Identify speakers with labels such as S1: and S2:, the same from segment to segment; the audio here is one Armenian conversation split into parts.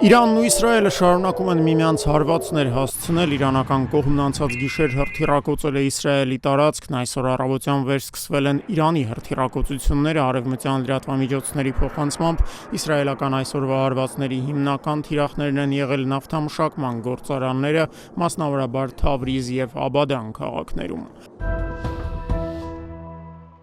S1: Իրանն ու Իսրայելը շարունակում են միմյանց հարվածներ հասցնել, իրանական կողմն անցած գիշեր հրթիռակոծել է Իսրայելի տարածքն, այսօր առավոտյան վերսկսվել են Իրանի հրթիռակոծությունները, արևմտյան լրատվամիջոցների փոխանցմամբ իսրայելական այսօրվա հարվածների հիմնական թիրախներն են եղել նավթամշակման գործարանները, մասնավորաբար Թավրիզ և Աբադան քաղաքներում։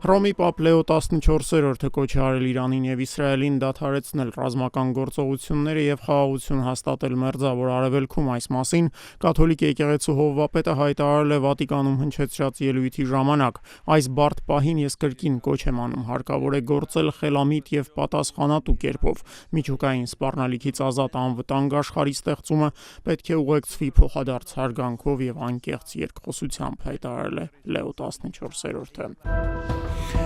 S1: Հռոմի Պապ Լեո 14-րդը կոչ է արել Իրանին և Իսրայելին դադարեցնել ռազմական գործողությունները և խաղաղություն հաստատել Մերձավոր Արևելքում։ Այս մասին կաթոլիկ եկեղեցու հովվապետը հայտարարել է Վատիկանում հնչեցրած ելույթի ժամանակ։ Այս բարդ պահին ես կրկին կոչ եմ անում, հարկավոր է գործել խելամիտ և պատասխանատու կերպով։ Միջուկային սպառնալիքից ազատ անվտանգ աշխարհի ստեղծումը պետք է ուղեկցվի փոխադարձ հարգանքով և անկեղծ երկխոսությամբ, հայտարարել է Լեո 14-րդը։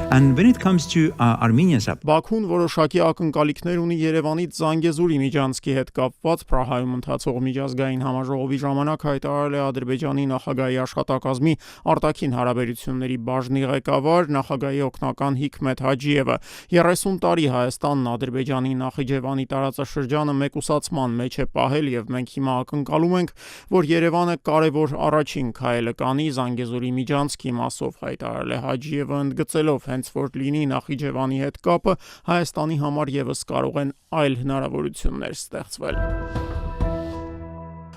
S2: And when it comes to Armenian side,
S1: Բաքուն որոշակի ակնկալիքներ ունի Երևանից Զանգեզուրի միջանցքի հետ կապված։ Պրահայում ընթացող միջազգային համաժողովի ժամանակ հայտարարել է Ադրբեջանի նախագահի աշխատակազմի արտաքին հարաբերությունների բաժնի ղեկավար, նախագահի օգնական Հիկմեթ Հաջիևը։ 30 տարի Հայաստանն Ադրբեջանի Նախիջևանի տարածաշրջանը մեկուսացման մեջ է պահել և մենք հիմա ակնկալում ենք, որ Երևանը կարևոր առաջին քայլը կանի Զանգեզուրի միջանցքի մասով, հայտարարել է Հաջիևը, ընդգծելով հենց որ լինի Նախիջևանի հետ կապը, Հայաստանի համար ևս կարող են այլ հնարավորություններ ստեղծվել։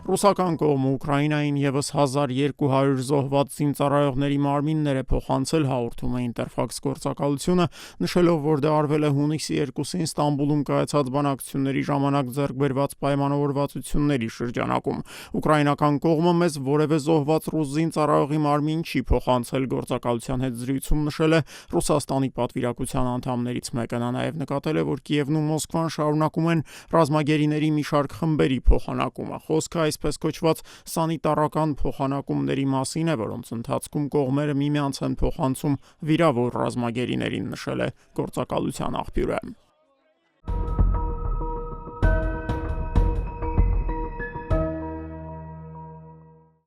S1: Ռուսական կողմը Ուկրաինային ևս 1200 զոհված զինծառայողների մարմիններ է փոխանցել, հաղորդում է Ինտերֆաքս գործակալությունը, նշելով, որ դա արվել է հունիսի 2-ին Ստամբուլում կայացած բանակցությունների ժամանակ ձեռք բերված պայմանավորվածությունների շրջանակում։ Ուկրաինական կողմը մեզ որևէ զոհված ռուս զինծառայողի մարմին չի փոխանցել, գործակալության հետ զրույցում նշել է Ռուսաստանի պատվիրակության անդամներից մեկը։ Նա նաև նկատել է, որ Կիևն ու Մոսկվան շարունակում են ռազմագերիների մի շարք խմբերի փոխանակումը։ Խոսքը այսպես կոչված սանիտարական փոխանակումների մասին է, որոնց ընթացքում կողմերը միմյանց են փոխանցում վիրավոր ռազմագերիներին, նշել է գործակալության աղբյուրը։